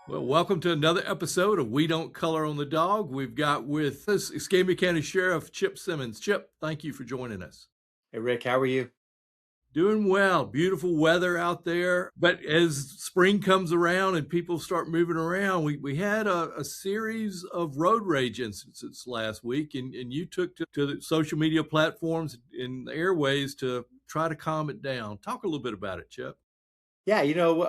Well, welcome to another episode of We Don't Color on the Dog. We've got with us Escambia County Sheriff Chip Simmons. Chip, thank you for joining us. Hey Rick, how are you? Doing well. Beautiful weather out there. But as spring comes around and people start moving around, we had a series of road rage incidents last week, and you took to the social media platforms and the airways to try to calm it down. Talk a little bit about it, Chip. Yeah,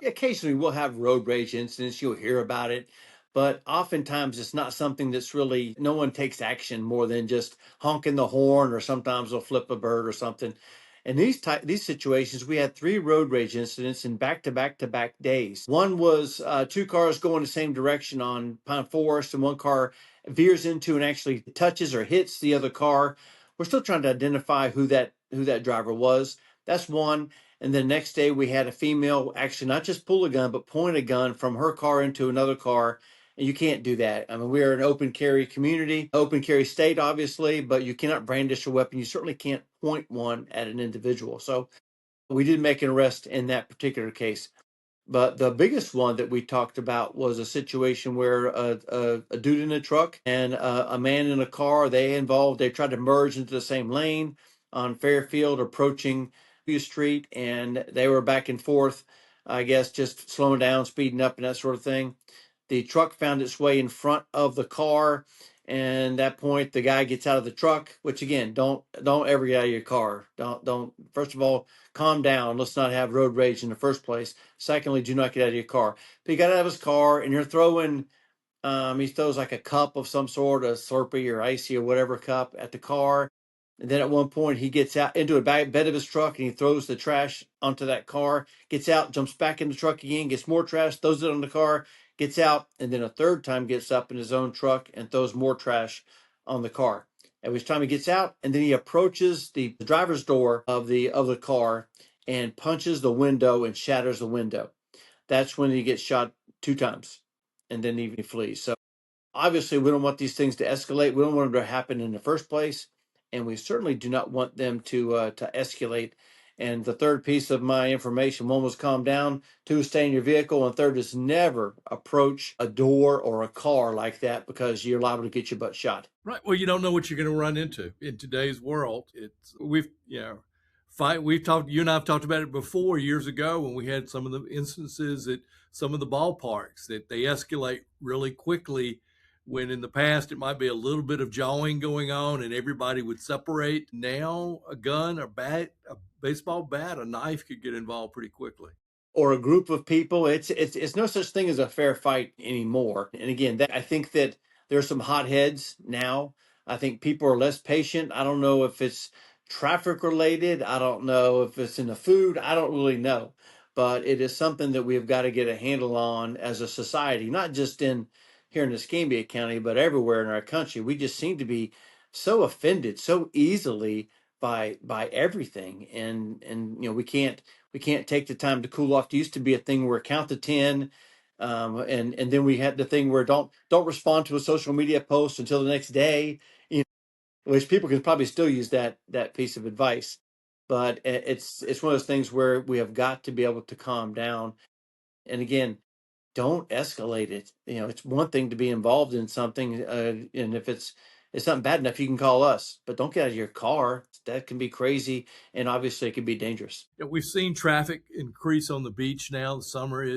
occasionally we'll have road rage incidents, you'll hear about it, but oftentimes it's not something that's really, no one takes action more than just honking the horn, or sometimes they'll flip a bird or something. In these situations, we had three road rage incidents in back-to-back days. One was two cars going the same direction on Pine Forest, and one car veers into and actually touches or hits the other car. We're still trying to identify who that driver was. That's one. And then next day we had a female actually not just pull a gun, but point a gun from her car into another car. And you can't do that. I mean, we are an open carry community, open carry state, obviously, but you cannot brandish a weapon. You certainly can't point one at an individual. So we did make an arrest in that particular case. But the biggest one that we talked about was a situation where a dude in a truck and a man in a car, they tried to merge into the same lane on Fairfield approaching U Street, and they were back and forth, I guess, just slowing down, speeding up, and that sort of thing. The truck found its way in front of the car, and at that point the guy gets out of the truck, which again, don't ever get out of your car. Don't First of all, calm down. Let's not have road rage in the first place. Secondly, do not get out of your car. But he got out of his car, and you're throwing he throws like a cup of some sort, a Slurpee or icy or whatever cup at the car. And then at one point, he gets out into a bed of his truck and he throws the trash onto that car, gets out, jumps back in the truck again, gets more trash, throws it on the car, gets out, and then a third time gets up in his own truck and throws more trash on the car. At which time he gets out, and then he approaches the driver's door of the car and punches the window and shatters the window. That's when he gets shot two times, and then he flees. So obviously, we don't want these things to escalate. We don't want them to happen in the first place, and we certainly do not want them to escalate. And the third piece of my information: one was calm down, two is stay in your vehicle, and third is never approach a door or a car like that, because you're liable to get your butt shot. Right. Well, you don't know what you're going to run into in today's world. It's we've fight. We've talked. You and I've talked about it before years ago when we had some of the instances at some of the ballparks that they escalate really quickly. When in the past it might be a little bit of jawing going on and everybody would separate. Now a gun, a bat, a baseball bat, a knife could get involved pretty quickly. Or a group of people. It's no such thing as a fair fight anymore. And again, I think that there's some hotheads now. I think people are less patient. I don't know if it's traffic related. I don't know if it's in the food. I don't really know. But it is something that we've got to get a handle on as a society, not just in here in Escambia County, but everywhere in our country. We just seem to be so offended so easily by everything. And we can't take the time to cool off. There used to be a thing where count to 10. And then we had the thing where don't respond to a social media post until the next day, which people can probably still use that piece of advice. But it's one of those things where we have got to be able to calm down. And again, don't escalate it. It's one thing to be involved in something, and if it's something bad enough, you can call us. But don't get out of your car. That can be crazy, and obviously it can be dangerous. Yeah, we've seen traffic increase on the beach now. The summer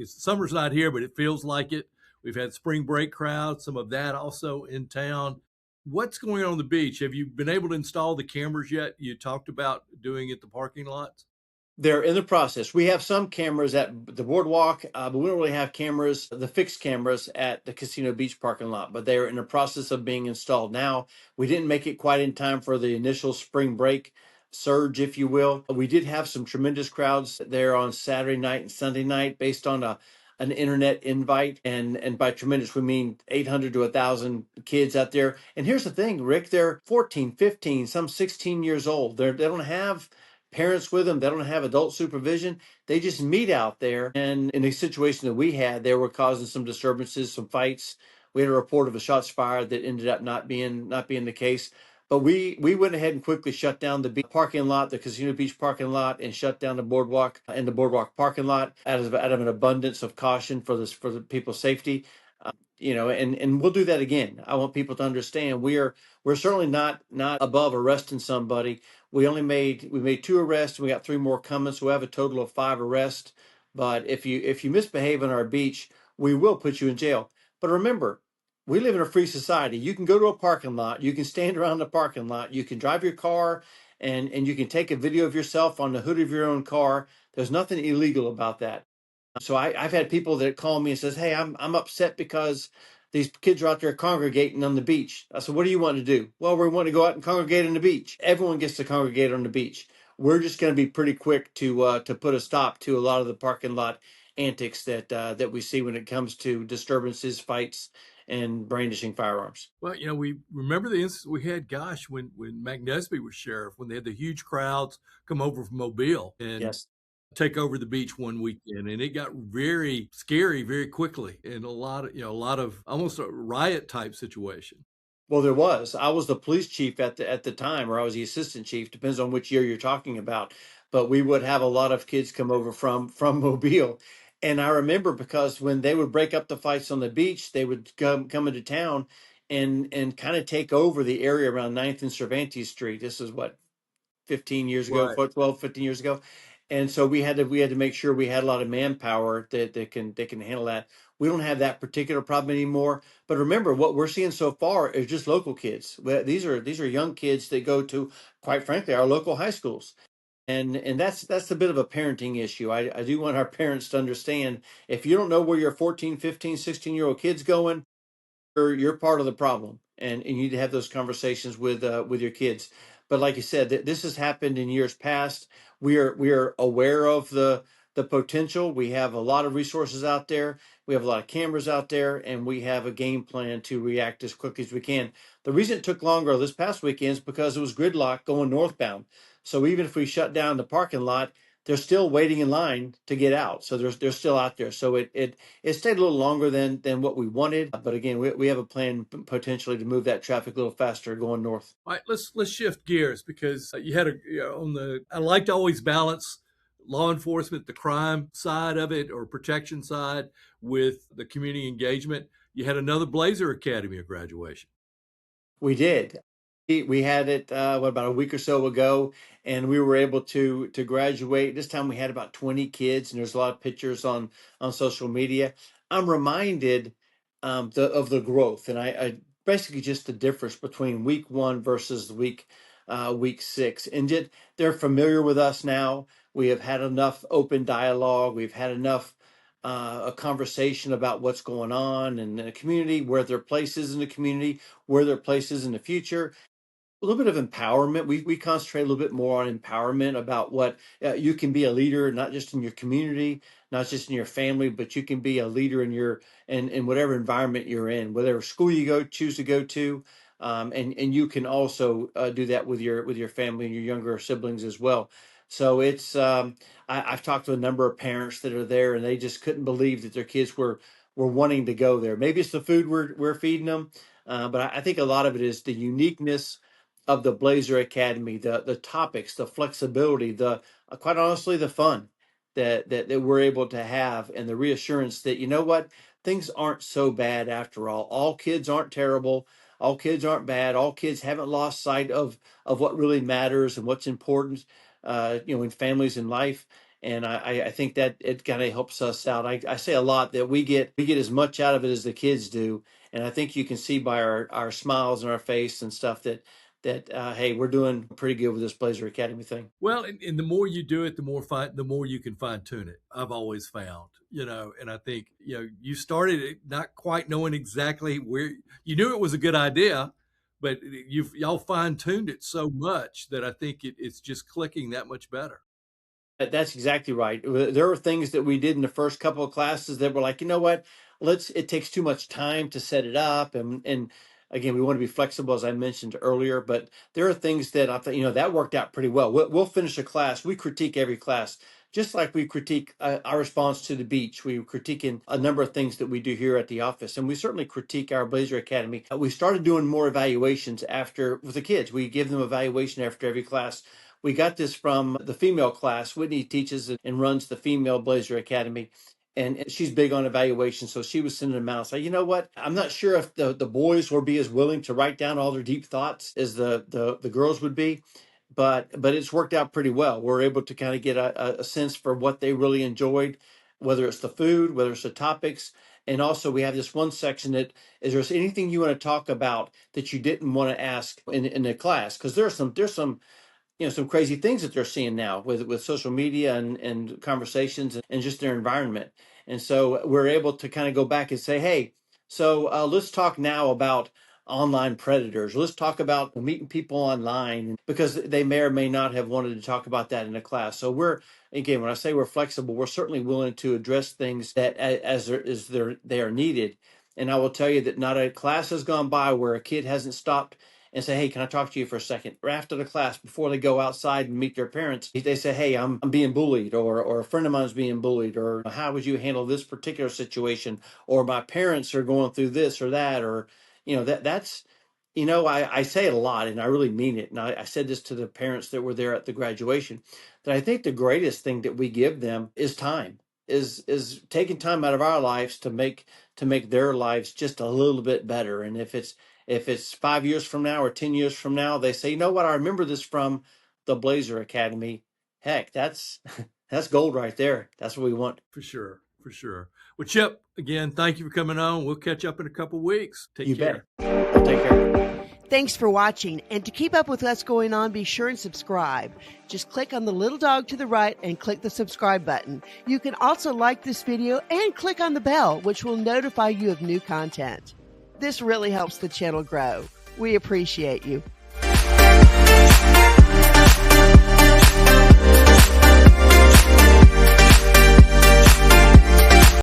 summer's not here, but it feels like it. We've had spring break crowds, some of that also in town. What's going on the beach? Have you been able to install the cameras yet? You talked about doing at the parking lots. They're in the process. We have some cameras at the boardwalk, but we don't really have cameras, the fixed cameras at the Casino Beach parking lot, but they are in the process of being installed now. We didn't make it quite in time for the initial spring break surge, if you will. We did have some tremendous crowds there on Saturday night and Sunday night based on an internet invite. And by tremendous, we mean 800 to 1,000 kids out there. And here's the thing, Rick, they're 14, 15, some 16 years old. They don't have parents with them. They don't have adult supervision. They just meet out there. And in the situation that we had, they were causing some disturbances, some fights. We had a report of a shots fired that ended up not being the case. But we went ahead and quickly shut down the parking lot, the Casino Beach parking lot, and shut down the boardwalk and the boardwalk parking lot out of an abundance of caution for this for the people's safety. And we'll do that again. I want people to understand we're certainly not above arresting somebody. We made two arrests, and we got three more coming, so we have a total of five arrests. But if you misbehave on our beach, we will put you in jail. But remember, we live in a free society. You can go to a parking lot, you can stand around the parking lot, you can drive your car, and you can take a video of yourself on the hood of your own car. There's nothing illegal about that. So I've had people that call me and says, "Hey, I'm upset because these kids are out there congregating on the beach." I said, "What do you want to do?" "Well, we want to go out and congregate on the beach." Everyone gets to congregate on the beach. We're just going to be pretty quick to put a stop to a lot of the parking lot antics that we see when it comes to disturbances, fights, and brandishing firearms. Well, we remember the instance we had, gosh, when McNesby was sheriff, when they had the huge crowds come over from Mobile and Yes. take over the beach one weekend, and it got very scary very quickly, and a lot of almost a riot type situation. Well, there was. I was the police chief at the time, or I was the assistant chief, depends on which year you're talking about. But we would have a lot of kids come over from Mobile. And I remember because when they would break up the fights on the beach, they would come into town and kind of take over the area around Ninth and Cervantes Street. This is what, 15 years ago, Right. 12, 15 years ago. And so we had to make sure we had a lot of manpower that can handle that. We don't have that particular problem anymore. But remember, what we're seeing so far is just local kids. These are young kids that go to, quite frankly, our local high schools. And that's a bit of a parenting issue. I do want our parents to understand, if you don't know where your 14, 15, 16-year-old kids going, you're part of the problem, and you need to have those conversations with your kids. But like you said, this has happened in years past. We are aware of the potential. We have a lot of resources out there. We have a lot of cameras out there, and we have a game plan to react as quickly as we can. The reason it took longer this past weekend is because it was gridlock going northbound. So even if we shut down the parking lot, they're still waiting in line to get out. So they're still out there. So it stayed a little longer than what we wanted, but again, we have a plan potentially to move that traffic a little faster going north. All right, let's shift gears because you had on the I like to always balance law enforcement, the crime side of it or protection side with the community engagement. You had another Blazer Academy of graduation. We did. We had it about a week or so ago, and we were able to graduate. This time we had about 20 kids, and there's a lot of pictures on social media. I'm reminded of the growth, and I basically just the difference between week one versus week six, and yet they're familiar with us now. We have had enough open dialogue. We've had enough a conversation about what's going on in the community, where their place is in the community, where their place is in the future. A little bit of empowerment. We concentrate a little bit more on empowerment about what you can be a leader, not just in your community, not just in your family, but you can be a leader in whatever environment you're in, whatever school you choose to go to, and you can also do that with your family and your younger siblings as well. So I've talked to a number of parents that are there, and they just couldn't believe that their kids were wanting to go there. Maybe it's the food we're feeding them, but I think a lot of it is the uniqueness of the Blazer Academy, the topics, the flexibility, the quite honestly the fun that we're able to have, and the reassurance that you know what, things aren't so bad after all. All kids aren't terrible. All kids aren't bad. All kids haven't lost sight of what really matters and what's important, in families and life. And I think that it kind of helps us out. I say a lot that we get as much out of it as the kids do, and I think you can see by our smiles on our face and stuff that hey, we're doing pretty good with this Blazer Academy thing. Well, and the more you do it, the more you can fine tune it. I've always found, and I think you started it not quite knowing exactly where you knew it was a good idea, but y'all fine tuned it so much that I think it's just clicking that much better. That's exactly right. There were things that we did in the first couple of classes that were like, you know what, it takes too much time to set it up. And again, we want to be flexible, as I mentioned earlier, but there are things that I thought, that worked out pretty well. We'll finish a class. We critique every class just like we critique our response to the beach. We critique in a number of things that we do here at the office, and we certainly critique our Blazer Academy. We started doing more evaluations after with the kids. We give them evaluation after every class. We got this from the female class. Whitney teaches and runs the female Blazer Academy, and she's big on evaluation. So she was sending them out. So, you know what? I'm not sure if the boys will be as willing to write down all their deep thoughts as the girls would be, but it's worked out pretty well. We're able to kind of get a sense for what they really enjoyed, whether it's the food, whether it's the topics. And also we have this one section that is there anything you want to talk about that you didn't want to ask in the class? Because there's some some crazy things that they're seeing now with social media and conversations and just their environment. And so we're able to kind of go back and say, hey, so let's talk now about online predators. Let's talk about meeting people online, because they may or may not have wanted to talk about that in a class. So we're, again, when I say we're flexible, we're certainly willing to address things that they are needed. And I will tell you that not a class has gone by where a kid hasn't stopped and say, hey, can I talk to you for a second? Or after the class, before they go outside and meet their parents, they say, hey, I'm being bullied, or a friend of mine's being bullied, or how would you handle this particular situation? Or my parents are going through this or that, or, that's, I say it a lot and I really mean it. And I said this to the parents that were there at the graduation, that I think the greatest thing that we give them is time, is taking time out of our lives to make their lives just a little bit better. And if it's 5 years from now or 10 years from now, they say, you know what, I remember this from the Blazer Academy. Heck, that's that's gold right there. That's what we want. For sure. For sure. Well, Chip, again, thank you for coming on. We'll catch up in a couple of weeks. Take care. Bet. I'll take care. Thanks for watching. And to keep up with what's going on, be sure and subscribe. Just click on the little dog to the right and click the subscribe button. You can also like this video and click on the bell, which will notify you of new content. This really helps the channel grow. We appreciate you.